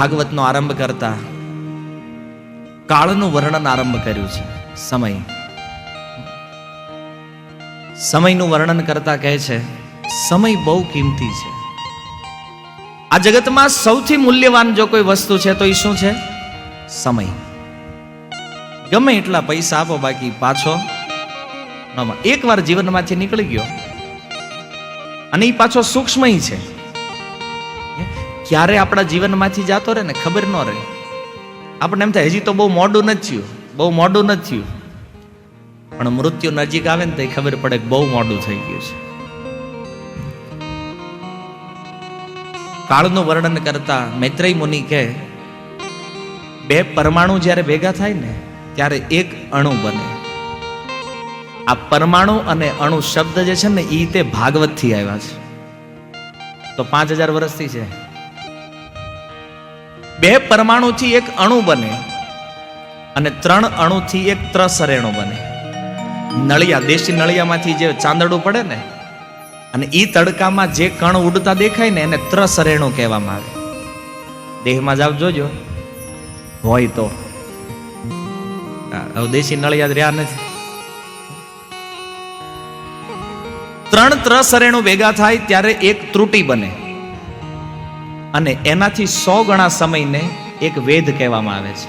ભાગવતનો આરંભ કરતા કાળનું વર્ણન આરંભ કર્યું છે. સમયનું વર્ણન કરતા કહે છે, સમય બહુ કિંમતી છે. આ જગતમાં સૌથી મૂલ્યવાન જો કોઈ વસ્તુ છે તો એ શું છે? સમય. ગમે એટલા પૈસા આપો, બાકી પાછો એકવાર જીવનમાંથી નીકળી ગયો અને એ પાછો સૂક્ષ્મ છે. ક્યારે આપણા જીવનમાંથી જતો રહે ને ખબર ન રહે. આપણને એમ થાય હજી તો બહુ મોડું નથી થયું, પણ મૃત્યુ નજીક આવે ને તો ખબર પડે કે બહુ મોડું થઈ ગયું છે. કાળનું વર્ણન કરતા મૈત્રેય મુનિ કહે, બે પરમાણુ જ્યારે ભેગા થાય ને ત્યારે એક અણુ બને. આ પરમાણુ અને અણુ શબ્દ જે છે ને એ તે ભાગવત થી આવ્યા છે. તો 5000 વર્ષથી છે. બે પરમાણુથી એક અણુ બને અને 3 અણુથી એક ત્રસરેણુ બને. નળિયા, દેશી નળિયામાંથી જે ચાંદડું પડે ને અને ઈ તડકામાં જે કણ ઉડતા દેખાય ને એને ત્રસરેણુ કહેવામાં આવે. દેહમાં જાવ જોજો હોય તો. દેશી નળિયા રહ્યા નથી. 3 ત્રસરેણુ ભેગા થાય ત્યારે એક ત્રુટી બને અને એનાથી 100 ગણા સમયને એક વેદ કહેવામાં આવે છે.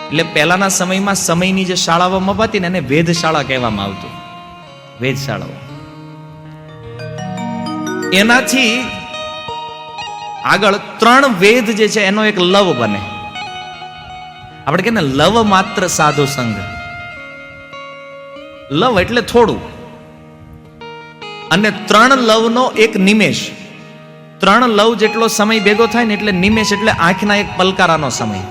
એટલે પહેલાના સમયમાં સમયની જે શાળાઓ મપાતી ને એને વેધશાળા કહેવામાં આવતું. વેધશાળાઓ. એનાથી આગળ 3 વેદ જે છે એનો એક લવ બને. આપણે કે ને લવ માત્ર સાધુ સંઘ. લવ એટલે થોડું. અને 3 લવનો એક નિમેષ. 3 લવ જેટલો સમય ભેગો થાય ને એટલે નિમેષ એટલે આંખના એક પલકારાનો સમય.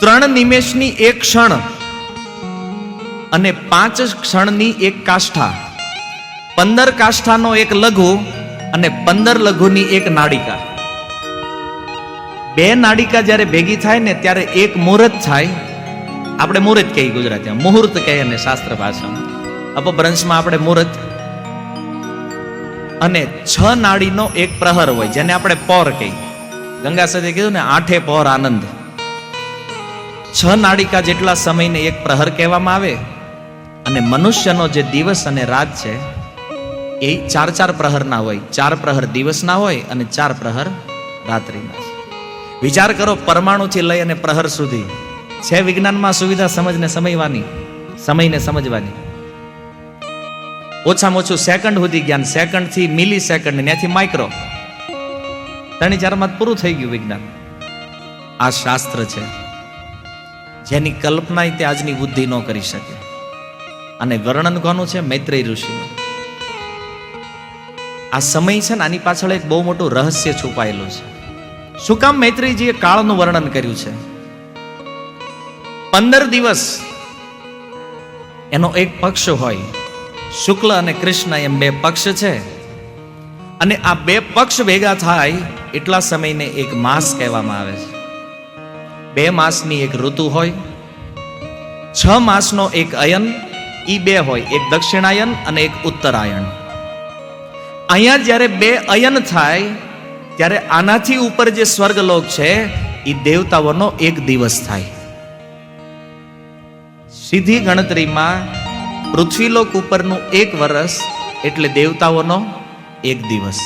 3 નિમેષની એક ક્ષણ અને 5 ક્ષણની એક કાષ્ઠા, 15 કાષ્ઠાનો એક લઘુ અને 15 લઘુની એક નાડિકા. 2 નાડિકા જ્યારે ભેગી થાય ને ત્યારે એક મુહૂર્ત થાય. આપણે મુહૂર્ત કહીએ ગુજરાતીમાં, મુહૂર્ત કહે ને શાસ્ત્ર ભાષામાં. અપભ્રંશમાં આપણે મુહૂર્ત. અને 6 નાડીનો એક પ્રહર હોય જેને આપણે પૌર કહીએ. ગંગા સાથે કીધું ને 8 પૌર આનંદ. 6 નાડિકા જેટલા સમયને એક પ્રહર કહેવામાં આવે. અને મનુષ્યનો જે દિવસ અને રાત છે એ 4 પ્રહરના હોય. 4 પ્રહર દિવસના હોય અને 4 પ્રહર રાત્રિના. વિચાર કરો, પરમાણુથી લઈ અને પ્રહર સુધી છે વિજ્ઞાનમાં સુવિધા સમજને સમયને સમજવાની. ઓછામાં ઓછું સેકન્ડ સુધી જ્ઞાન, સેકન્ડ થી મિલી સેકન્ડ, ત્યાંથી માઇક્રો, 3-4 માં પૂરું થઈ ગયું વિજ્ઞાન. આ શાસ્ત્ર છે જેની કલ્પના તે આજની બુદ્ધિ ન કરી શકે. અને વર્ણન કોનું છે? મૈત્રેય ઋષિનું. આ સમય છે ને આની પાછળ એક બહુ મોટું રહસ્ય છુપાયેલું છે. શું કામ મૈત્રેયજીએ કાળનું વર્ણન કર્યું છે? 15 દિવસ એનો એક પક્ષ હોય. શુક્લ અને કૃષ્ણ એમ 2 પક્ષ છે. અને આ 2 પક્ષ ભેગા થાય એટલા સમયને એક માસ કહેવામાં આવે છે. 2 માસની એક ઋતુ હોય. 6 માસનો એક અયન, ઈ 2 હોય, એક દક્ષિણાયન અને એક ઉત્તરાયણ. અહીંયા જ્યારે 2 અયન થાય ત્યારે આનાથી ઉપર જે સ્વર્ગલોક છે એ દેવતાઓનો એક દિવસ થાય. સીધી ગણતરીમાં પૃથ્વીલોક ઉપરનું 1 વર્ષ એટલે દેવતાઓનો 1 દિવસ.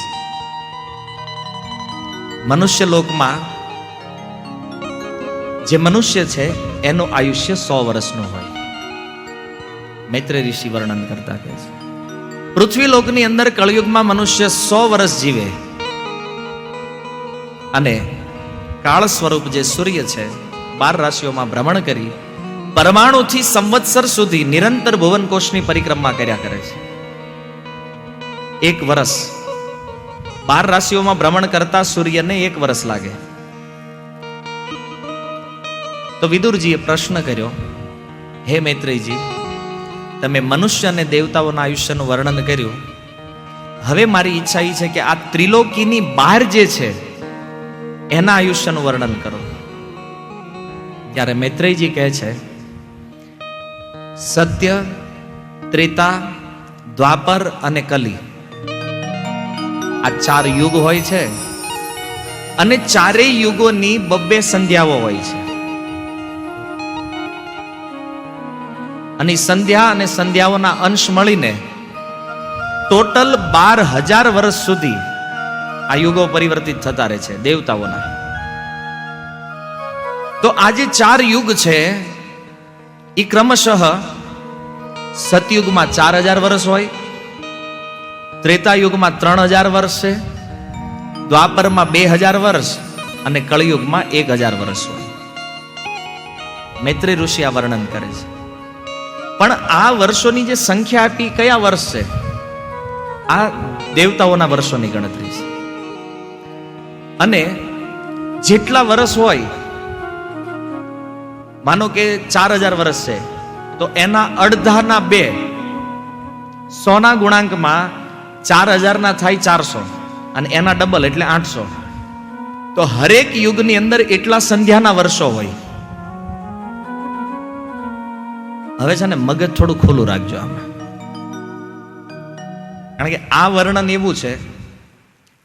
મનુષ્ય લોકમાં જે મનુષ્ય છે એનું આયુષ્ય 100 વર્ષનું હોય. મૈત્રેય ઋષિ વર્ણન કરતા કહે છે પૃથ્વીલોકની અંદર કળયુગમાં મનુષ્ય 100 વર્ષ જીવે. અને કાળ સ્વરૂપ જે સૂર્ય છે 12 રાશિઓમાં ભ્રમણ કરી પરમાણુથી સંવત્સર સુધી નિરંતર ભુવનકોશની પરિક્રમા કર્યા કરે છે. 1 વર્ષ 12 રાશિઓમાં ભ્રમણ કરતા સૂર્યને 1 વર્ષ લાગે. તો વિદુરજીએ પ્રશ્ન કર્યો, હે મૈત્રેયજી, તમે મનુષ્ય અને દેવતાઓના આયુષ્યનું વર્ણન કર્યું. હવે મારી ઈચ્છા એ છે કે આ ત્રિલોકીની બહાર જે છે એના આયુષ્યનું વર્ણન કરો. ત્યારે મૈત્રેયજી કહે છે, સત્ય, ત્રેતા, દ્વાપર અને કલી, આ 4 યુગ હોય છે. અને ચારેય યુગોની બબ્બે સંધ્યાઓ હોય છે. અને સંધ્યા અને સંધ્યાઓના અંશ મળીને ટોટલ 12,000 વર્ષ સુધી આ યુગો પરિવર્તિત થતા રહે છે દેવતાઓના. તો આ જે 4 યુગ છે એ ક્રમશઃ સતયુગમાં 4,000 વર્ષ હોય, ત્રેતાયુગમાં 3,000 વર્ષ છે, દ્વાપરમાં 2,000 વર્ષ અને કળિયુગમાં 1,000 વર્ષ હોય. મૈત્રેય ઋષિ આ વર્ણન કરે છે. પણ આ વર્ષોની જે સંખ્યા આપી કયા વર્ષ છે? આ દેવતાઓના વર્ષોની ગણતરી છે. અને જેટલા વર્ષ હોય, માનો કે 4,000 વર્ષ છે તો એના અડધાના 2 100 ગુણાંકમાં 4,000 ના થાય 400 અને એના ડબલ એટલે 800. તો હરેક યુગની અંદર એટલા સંધ્યાના વર્ષો હોય. હવે છે ને મગજ થોડું ખુલ્લું રાખજો આમાં, કારણ કે આ વર્ણન એવું છે.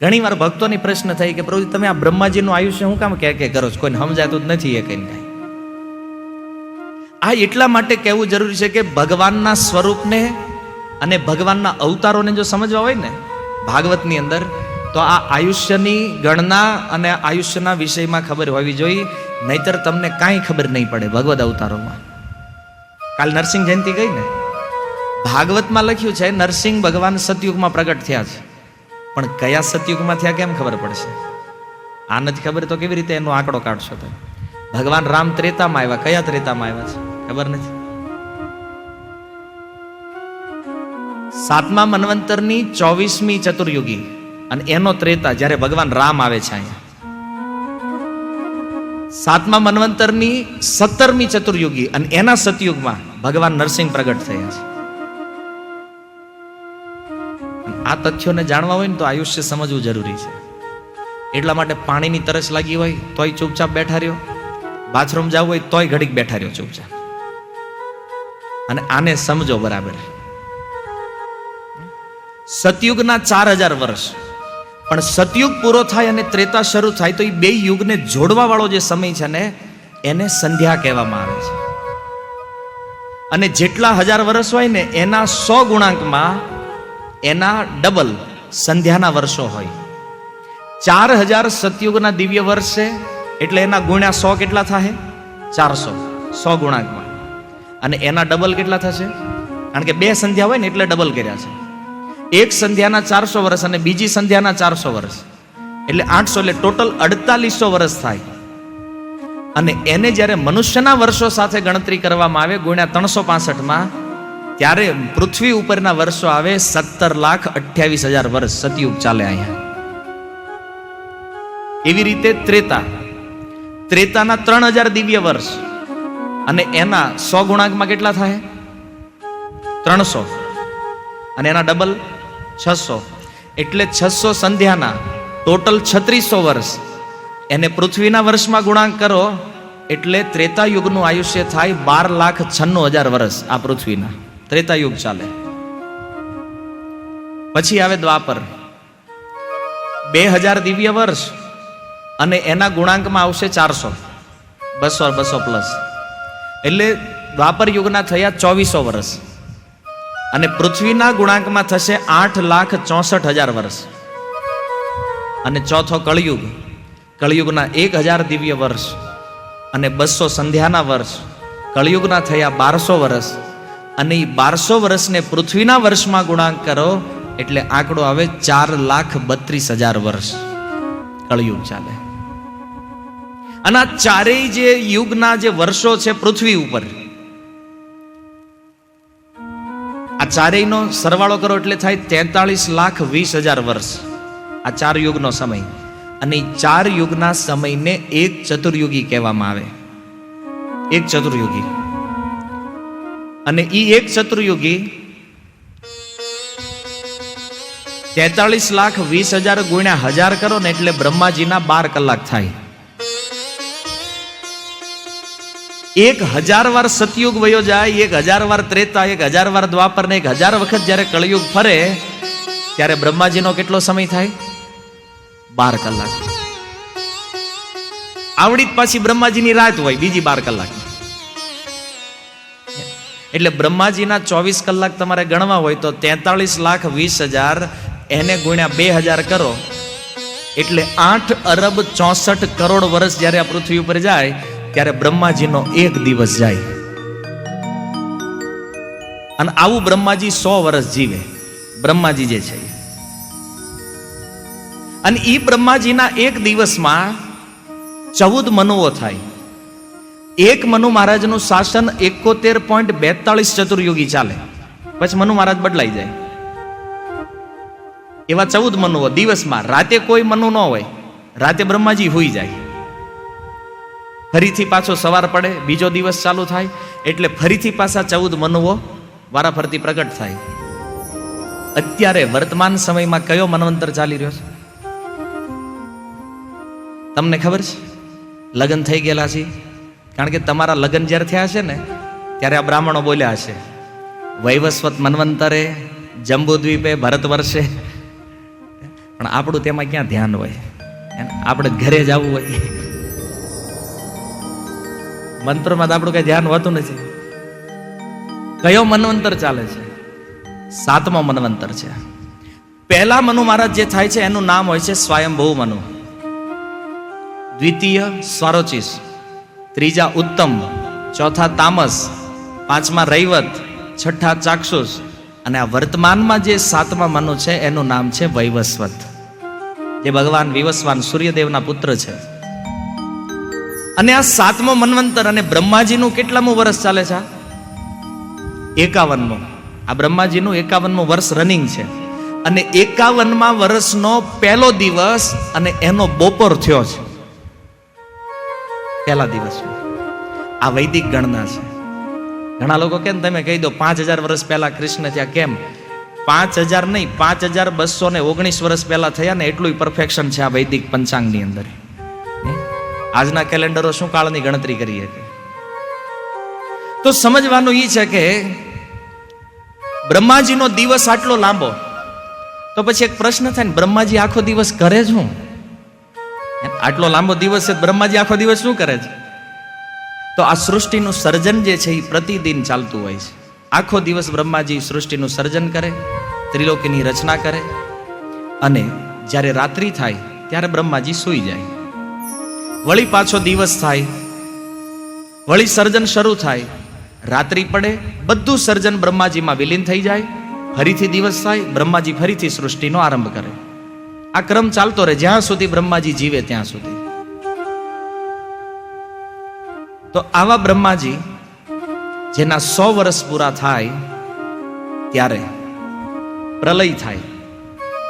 ઘણી વાર ભક્તોની પ્રશ્ન થઈ કે પ્રભુ તમે આ બ્રહ્માજીનું આયુષ્ય શું કામ કે કરો છો? કોઈને સમજાતું જ નથી એ કઈ. આ એટલા માટે કહેવું જરૂરી છે કે ભગવાનના સ્વરૂપને અને ભગવાનના અવતારોને જો સમજવા હોય ને ભાગવતની અંદર, તો આ આયુષ્યની ગણના અને આયુષ્યના વિષયમાં ખબર હોવી જોઈએ. નહીતર તમને કાંઈ ખબર નહીં પડે ભગવદ અવતારોમાં. કાલ નરસિંહ જયંતિ ગઈ ને, ભાગવતમાં લખ્યું છે નરસિંહ ભગવાન સતયુગમાં પ્રગટ થયા છે. પણ કયા સતયુગમાં થયા કેમ ખબર પડશે? આ નથી ખબર તો કેવી રીતે એનો આંકડો કાઢશો? તો ભગવાન રામ ત્રેતામાં આવ્યા, કયા ત્રેતામાં આવ્યા છે ખબર નથી. 7મા મન્વંતરની 24મી ચતુર્યુગી અને એનો ત્રેતા જ્યારે ભગવાન રામ આવે છે અહીંયા. 7મા મન્વંતરની 17મી ચતુર્યુગી અને એના સતયુગમાં ભગવાન નરસિંહ પ્રગટ થયા છે. આ તથ્યોને જાણવા હોય ને તો આયુષ્ય સમજવું જરૂરી છે. એટલા માટે પાણીની તરસ લાગી હોય તોય ચૂપચાપ બેઠા રહ્યો, બાથરૂમ જવું હોય તોય ઘડીક બેઠા રહ્યો ચૂપચાપ, અને આને સમજો બરાબર. સતયુગના 4,000 વર્ષ, પણ સતયુગ પૂરો થાય અને ત્રેતા શરૂ થાય તો એ 2 યુગને જોડવા વાળો જે સમય છે ને એને સંધ્યા કહેવામાં આવે છે. અને જેટલા 1000 વર્ષ હોય ને એના 100 ગુણાંકમાં એના ડબલ સંધ્યાના વર્ષો હોય. 4,000 સતયુગના દિવ્ય વર્ષ છે એટલે એના ગુણ્યા 100 કેટલા થાય? 400, 100 ગુણાંકમાં. અને એના ડબલ કેટલા થશે? કારણ કે 2 સંધ્યા હોય ને એટલે ડબલ કર્યા છે. એક સંધ્યાના 400 વર્ષ અને બીજી સંધ્યાના 400 વર્ષ એટલે 800, એટલે ટોટલ 4800 વર્ષ થાય. અને એને જ્યારે મનુષ્યના વર્ષો સાથે ગણતરી કરવામાં આવે ગુણ્યા 365માં, ત્યારે પૃથ્વી ઉપરના વર્ષો આવે 17,28,000 વર્ષ સતયુગ ચાલે અહીંયા. એવી રીતે ત્રેતાના 3,000 દિવ્ય વર્ષ અને એના 100 ગુણાંકમાં કેટલા થાય? 300 અને એના ડબલ 600, એટલે 600 સંધ્યાના ટોટલ 3600 વર્ષ. એને પૃથ્વીના વર્ષમાં ગુણાંક કરો એટલે ત્રેતાયુગનું આયુષ્ય થાય 12,96,000 વર્ષ. આ પૃથ્વીના ત્રેતાયુગ ચાલે. પછી આવે દ્વાપર, 2000 દિવ્ય વર્ષ અને એના ગુણાંકમાં આવશે 400, 200 પ્લસ, એટલે દ્વાપર યુગના થયા 2400 વર્ષ. અને પૃથ્વીના ગુણાંકમાં થશે 8,64,000 વર્ષ. અને ચોથો કળિયુગના 1000 દિવ્ય વર્ષ અને 200 સંધ્યાના વર્ષ કળિયુગના થયા 1200 વર્ષ. અને એ 1200 વર્ષને પૃથ્વીના વર્ષમાં ગુણાંક કરો એટલે આંકડો આવે 4,32,000 વર્ષ કળિયુગ ચાલે. અને આ ચારેય જે યુગના જે વર્ષો છે પૃથ્વી ઉપર, આ ચારેયનો સરવાળો કરો એટલે થાય 43,20,000 વર્ષ. આ 4 યુગનો સમય. અને 4 યુગના સમયને એક ચતુર્યુગી કહેવામાં આવે. એક ચતુર્યુગી. અને એ એક ચતુર્યુગી 43,20,000 ગુણ્યા 1000 કરો ને એટલે બ્રહ્માજીના 12 કલાક થાય. 1000 વાર સતયુગ વયો જાય, 1000 વાર ત્રેતા, 1000 વાર દ્વાપર ને 1000 વખત જ્યારે કળિયુગ ફરે ત્યારે બ્રહ્માજીનો કેટલો સમય થાય? 12 કલાક. આવડી જ પાછી બ્રહ્માજીની રાત હોય બીજી 12 કલાક. એટલે બ્રહ્માજીના 24 કલાક તમારે ગણવા હોય તો 43,20,000 એને ગુણ્યા 2000 કરો એટલે 8,64 કરોડ વર્ષ જ્યારે આ પૃથ્વી ઉપર જાય ત્યારે બ્રહ્માજીનો એક દિવસ જાય. અને આવું બ્રહ્માજી 100 વર્ષ જીવે. બ્રહ્માજી જે છે અને ઈ બ્રહ્માજીના એક દિવસમાં 14 મનુઓ થાય. એક મનુ મહારાજનું શાસન 71.42 ચતુર્યુગી ચાલે. પછી મનુ મહારાજ બદલાઈ જાય. એવા 14 મનુઓ દિવસમાં. રાતે કોઈ મનુ ન હોય, રાતે બ્રહ્માજી હોઈ જાય. ફરીથી પાછો સવાર પડે, બીજો દિવસ ચાલુ થાય એટલે ફરીથી પાછા 14 મનુઓ વારાફરતી પ્રગટ થાય. અત્યારે વર્તમાન સમયમાં કયો મન્વંતર ચાલી રહ્યો છે તમને ખબર છે? લગ્ન થઈ ગયેલા છે, કારણ કે તમારા લગ્ન જ્યારે થયા છે ને ત્યારે આ બ્રાહ્મણો બોલ્યા હશે, વૈવસ્વત મન્વંતરે, જંબુદ્વીપે, ભરત વર્ષે. પણ આપણું તેમાં ક્યાં ધ્યાન હોય? આપણે ઘરે જવું હોય. મંત્રમાં તો આપણું કઈ ધ્યાન હોતું નથી. કયો મન્વંતર ચાલે છે? 7મો મન્વંતર છે. પહેલા મનુ મહારાજ જે થાય છે એનું નામ હોય છે સ્વયંભૂ મનુ, દ્વિતીય સ્વારોચિસ, ત્રીજા ઉત્તમ, ચોથા તામસ, પાંચમા રૈવત, છઠ્ઠા ચાક્ષુષ અને આ વર્તમાનમાં જે 7મા મનુ છે એનું નામ છે વૈવસ્વત, જે ભગવાન વિવસ્વાન સૂર્યદેવના પુત્ર છે. અને આ 7મો મન્વંતર અને બ્રહ્માજીનું કેટલામું વર્ષ ચાલે છે? 51મો. આ બ્રહ્માજીનું 51મું વર્ષ રનિંગ છે. અને 51મા વર્ષનો પહેલો દિવસ અને એનો બપોર થયો છે. પહેલા દિવસ આ વૈદિક ગણના છે. ઘણા લોકો કેમ તમે કહી દો 5000 વર્ષ પહેલા કૃષ્ણ થયા. કેમ 5000 નહીં, 5219 વર્ષ પહેલા થયા ને એટલું પરફેક્શન છે આ વૈદિક પંચાંગની અંદર. આજના કેલેન્ડરો શું કાળની ગણતરી કરી શકે? તો સમજવાનું એ છે કે બ્રહ્માજીનો દિવસ આટલો લાંબો, તો પછી એક પ્રશ્ન થાય ને, બ્રહ્માજી આખો દિવસ કરે શું? આટલો લાંબો દિવસ છે, બ્રહ્માજી આખો દિવસ શું કરે છે? તો આ સૃષ્ટિનું સર્જન જે છે એ પ્રતિદિન ચાલતું હોય છે. આખો દિવસ બ્રહ્માજી સૃષ્ટિનું સર્જન કરે, ત્રિલોકીની રચના કરે અને જ્યારે રાત્રિ થાય ત્યારે બ્રહ્માજી સૂઈ જાય. વળી પાછો દિવસ થાય, વળી સર્જન શરૂ થાય, રાત્રિ પડે, બધું સર્જન બ્રહ્માજીમાં વિલીન થઈ જાય, ફરીથી દિવસ થાય, બ્રહ્માજી ફરીથી સૃષ્ટિનો આરંભ કરે. આ ક્રમ ચાલતો રહે જ્યાં સુધી બ્રહ્માજી જીવે ત્યાં સુધી. તો આવા બ્રહ્માજી જેના 100 વર્ષ પૂરા થાય ત્યારે પ્રલય થાય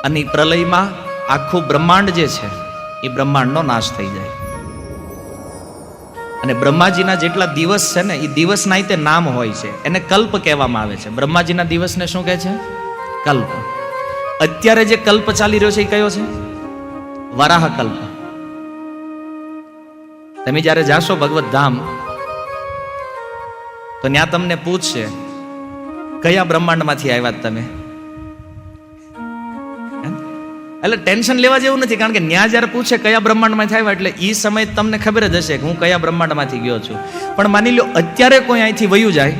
અને પ્રલયમાં આખું બ્રહ્માંડ જે છે એ બ્રહ્માંડનો નાશ થઈ જાય. અને બ્રહ્માજીના જેટલા દિવસ છે ને એ દિવસના તે નામ હોય છે, એને કલ્પ કહેવામાં આવે છે. બ્રહ્માજીના દિવસને શું કહે છે? કલ્પ. અત્યારે જે કલ્પ ચાલી રહ્યો છે એ કયો છે? વરાહ કલ્પ. તમે જ્યારે જાશો ભગવત ધામ તો ત્યાં તમને પૂછશે કયા બ્રહ્માંડમાંથી આવ્યા તમે? એટલે ટેન્શન લેવા જેવું નથી, કારણ કે ન્યા જ્યારે પૂછે કયા બ્રહ્માંડમાંથી આવ્યા એટલે એ સમય તમને ખબર જ હશે કે હું કયા બ્રહ્માંડમાંથી ગયો છું. પણ માની લો અત્યારે કોઈ અહીંથી વયું જાય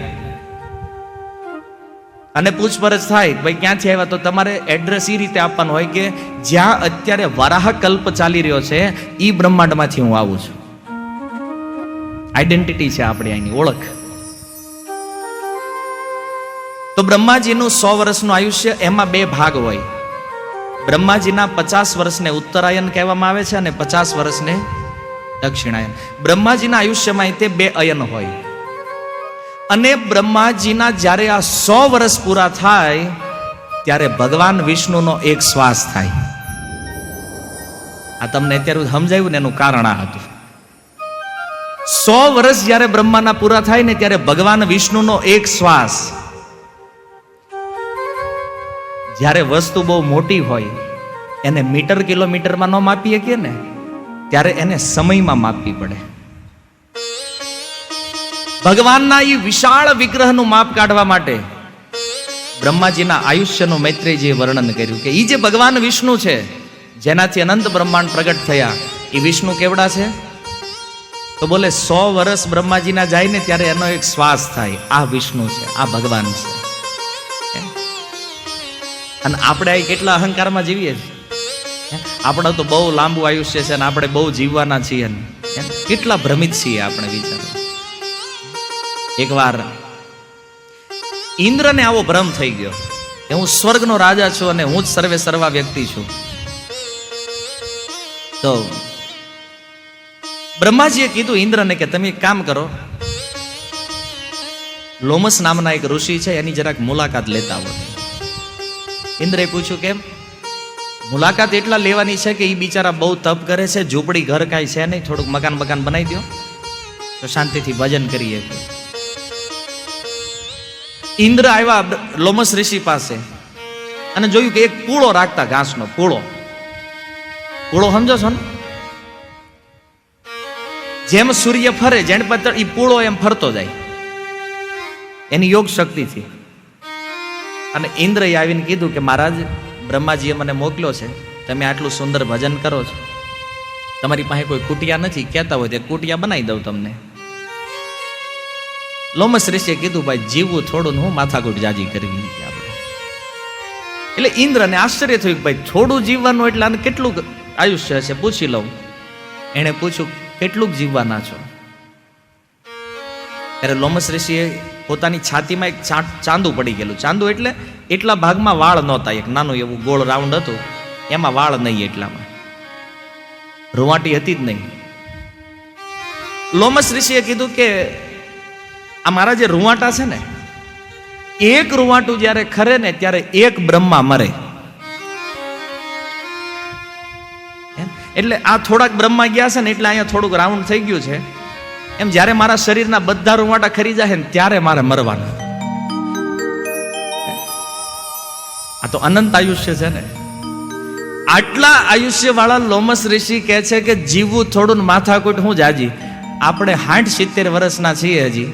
અને પૂછપરછ થાય ભાઈ ક્યાંથી આવ્યા, તો તમારે એડ્રેસ એ રીતે આપવાનું હોય કે જ્યાં અત્યારે વરાહ કલ્પ ચાલી રહ્યો છે એ બ્રહ્માંડમાંથી હું આવું છું. આઈડેન્ટિટી છે આપણી અહીંની ઓળખ. તો બ્રહ્માજીનું 100 વર્ષનું આયુષ્ય, એમાં 2 ભાગ હોય. બ્રહ્માજીના 50 વર્ષને ઉત્તરાયણ કહેવામાં આવે છે અને 50 વર્ષને દક્ષિણાયન. બ્રહ્માજીના આયુષ્યમાં તે 2 અયન હોય. અને બ્રહ્માજીના જ્યારે આ 100 વર્ષ પૂરા થાય ત્યારે ભગવાન વિષ્ણુનો એક શ્વાસ થાય. આ તમને અત્યારે સમજાયું ને, એનું કારણ આ હતું. 100 વર્ષ જ્યારે બ્રહ્માના પૂરા થાય ને ત્યારે ભગવાન વિષ્ણુનો એક શ્વાસ. જ્યારે વસ્તુ બહુ મોટી હોય એને મીટર કિલોમીટરમાં ન માપી શકીએ ને, ત્યારે એને સમયમાં માપવી પડે. ભગવાનના એ વિશાળ વિગ્રહનું માપ કાઢવા માટે બ્રહ્માજીના આયુષ્યનું મૈત્રેયજીએ વર્ણન કર્યું કે એ જે ભગવાન વિષ્ણુ છે જેનાથી અનંત બ્રહ્માંડ પ્રગટ થયા, એ વિષ્ણુ કેવડા છે? તો બોલે 100 વર્ષ બ્રહ્માજીના જાય ને ત્યારે એનો એક શ્વાસ થાય, આ વિષ્ણુ છે, આ ભગવાન છે. અને આપણે આ કેટલા અહંકારમાં જીવીએ છીએ. આપણે તો બહુ લાંબુ આયુષ્ય છે અને આપણે બહુ જીવવાના છીએ, કેટલા ભ્રમિત છીએ આપણે. વિચારો, એકવાર ઇન્દ્રને આવો ભ્રમ થઈ ગયો કે હું સ્વર્ગનો રાજા છું અને હું જ સર્વે સર્વા વ્યક્તિ છું. તો બ્રહ્માજીએ કીધું ઇન્દ્રને કે તમે એક કામ કરો, લોમસ નામના એક ઋષિ છે એની જરાક મુલાકાત લેતા આવો. ઇન્દ્રએ પૂછ્યું કેમ? મુલાકાત એટલા લેવાની છે કે એ બિચારા બહુ તપ કરે છે, ઝૂંપડી ઘર કાંઈ છે નહીં, થોડુંક મકાન બનાવી દો તો શાંતિથી ભજન કરીએ. ઇન્દ્ર આવ્યા લોમસ ઋષિ પાસે અને જોયું કે એક પૂળો રાખતા, ઘાસનો પૂળો સમજો છો ને? જેમ સૂર્ય ફરે જેણ પર એ પૂળો એમ ફરતો જાય એની યોગ શક્તિથી. અને ઇન્દ્રએ આવીને કીધું કે મહારાજ, બ્રહ્માજીએ મને મોકલ્યો છે, તમે આટલું સુંદર ભજન કરો છો, તમારી પાસે કોઈ કુટિયા નથી, કહેતા હોય તે કુટિયા બનાવી દઉં તમને. લોમસ ઋષિએ કીધું ભાઈ જીવવું થોડું, હું માથાકૂટ જાજી કરવી આપણે. એટલે ઇન્દ્રને આશ્ચર્ય થયું કે ભાઈ થોડું જીવવાનું એટલે આને કેટલું આયુષ્ય છે, પૂછી લઉં. એણે પૂછ્યું કેટલું જીવવાના છો? ત્યારે લોમસ ઋષિએ પોતાની છાતીમાં એક ચાંદુ પડી ગયેલું. ચાંદુ એટલે એટલા ભાગમાં વાળ નહોતા, એક નાનું એવું ગોળ રાઉન્ડ હતું, એમાં વાળ નહીં, એટલામાં રૂવાટી હતી જ નહીં. લોમસ ઋષિએ કીધું કે આ મારા જે રૂવાટા છે ને, એક રૂવાટું જ્યારે ખરે ને ત્યારે એક બ્રહ્મા મરે. એટલે આ થોડાક બ્રહ્મા ગયા છે ને એટલે અહીંયા થોડુંક રાઉન્ડ થઈ ગયું છે. એમ જ્યારે મારા શરીરના બધા રૂવાટા ખરી જાય ને ત્યારે મારે મરવાનું. આ તો અનંત આયુષ્ય છે ને. આટલા આયુષ્ય વાળા લોમસ ઋષિ કહે છે કે જીવવું થોડું, માથાકૂટ હું જાજી. આપણે 60-70 વર્ષના છીએ, હજી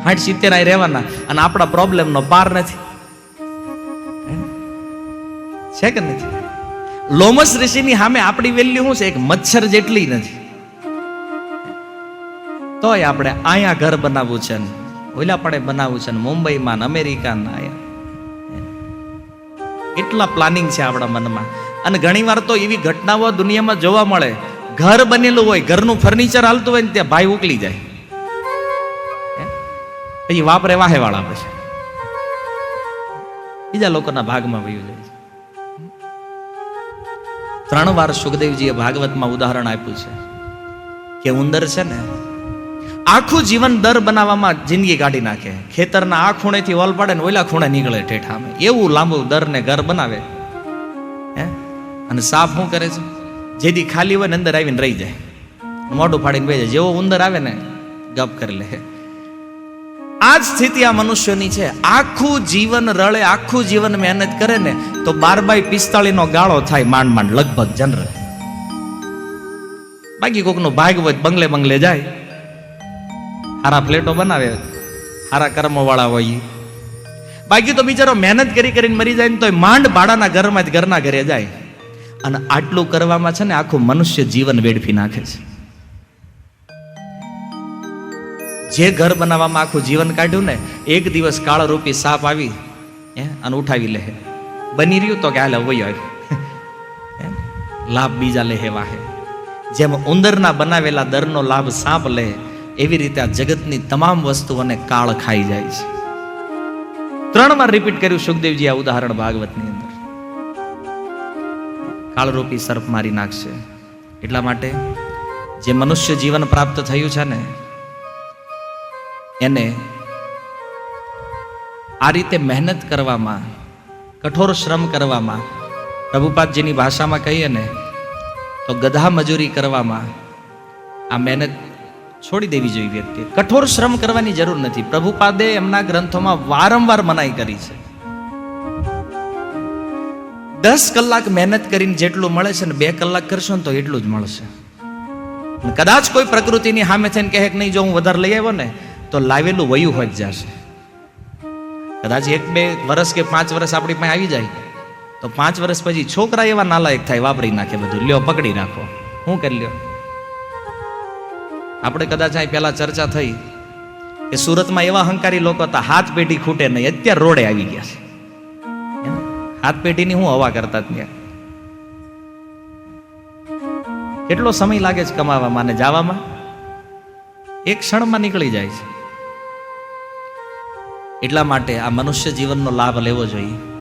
60-70 અહીં રહેવાના, અને આપણા પ્રોબ્લેમનો પાર નથી, છે કે નથી? લોમસ ઋષિની સામે આપણી વેલ્યુ શું છે? એક મચ્છર જેટલી નથી. તોય આપણે અહીંયા ઘર બનાવવું છે ને ઓલા પડે બનાવવું છે ને, મુંબઈમાં ને અમેરિકાના કેટલા પ્લાનિંગ છે આપણા મનમાં. અને ઘણી વાર તો એવી ઘટનાઓ દુનિયામાં જોવા મળે, ઘર બનેલું હોય, ઘરનું ફર્નિચર હાલતું હોય ને ત્યાં ભાઈ ઉકલી જાય, પછી વાપરે વાહે વાળા, પછી બીજા લોકોના ભાગમાં વયું જાય છે. 3 વાર સુખદેવજીએ ભાગવતમાં ઉદાહરણ આપ્યું છે કે ઉંદર છે ને આખું જીવન દર બનાવવામાં જિંદગી કાઢી નાખે. ખેતરના આ ખૂણેથી ઓલ પાડે ને ઓલા ખૂણે નીકળે ઠેઠામે, એવું લાંબુ દર ને ઘર બનાવે. અને સાપ શું કરે છે? જેથી ખાલી હોય ને અંદર આવીને રહી જાય, મોઢું ફાડીને બેસી જાય. જેવો ઉંદર આવે ને ગપ કરી લે. આ જ સ્થિતિ આ મનુષ્યની છે. આખું જીવન રળે, આખું જીવન મહેનત કરે ને તો 12/45 નો ગાળો થાય માંડ લગભગ જનરલ. બાકી કોકનું ભાગ હોય બંગલે જાય, હારા ફ્લેટો બનાવે, હારા કર્મો વાળા હોય. બાકી તો બિચારો મહેનત કરીને મરી જાય ને તો માંડ ભાડાના ઘરમાં જ ઘરના ઘરે જાય. અને આટલું કરવામાં છે ને આખું મનુષ્ય જીવન વેડફી નાખે છે. જે ઘર બનાવવામાં આખું જીવન કાઢ્યું ને, એક દિવસ કાળરૂપી સાપ આવી અને ઉઠાવી લે. બની રહ્યું તો કે હાલ વયો આવ્યો, લાભ બીજા લે હેવા હે. જેમ ઉંદરના બનાવેલા દરનો લાભ સાપ લે, એવી રીતે આ જગતની તમામ વસ્તુઓને કાળ ખાઈ જાય છે. 3 વાર રિપીટ કર્યું સુખદેવજી આ ઉદાહરણ ભાગવતની અંદર. કાળરૂપી સર્પ મારી નાખશે. એટલા માટે જે મનુષ્ય જીવન પ્રાપ્ત થયું છે ને, એને આ રીતે મહેનત કરવામાં, કઠોર શ્રમ કરવામાં, પ્રભુપાદજીની ભાષામાં કહીએ ને તો ગધા મજૂરી કરવામાં, આ મહેનત છોડી દેવી જોઈએ વ્યક્તિ. કઠોર શ્રમ કરવાની જરૂર નથી. પ્રભુપાદે એમના ગ્રંથોમાં વારંવાર મનાઈ કરી છે. 10 કલાક મહેનત કરીને જેટલું મળે છે ને 2 કલાક કરશો ને તો એટલું જ મળશે. કદાચ કોઈ પ્રકૃતિની સામે થઈને કહે કે નહીં જો હું વધારે લઈ આવ્યો ને તો લાવેલું વયું હોય જ જશે. કદાચ 1-2 વર્ષ કે 5 વર્ષ આપણી પાસે આવી જાય તો 5 વર્ષ પછી છોકરા એવા નાલાયક થાય, વાપરી નાખે બધું. લ્યો પકડી નાખો, શું કરી લ્યો. આપણે કદાચ અહીં પહેલા ચર્ચા થઈ કે સુરતમાં એવા હંકારી લોકો હતા, હાથ પેઢી ખૂટે નહીં, અત્યારે રોડે આવી ગયા છે. હાથ પેઢીની હું હવા કરતા ત્યાં. કેટલો સમય લાગે છે કમાવામાં અને જવામાં? એક ક્ષણમાં નીકળી જાય છે. એટલા માટે આ મનુષ્ય જીવનનો લાભ લેવો જોઈએ.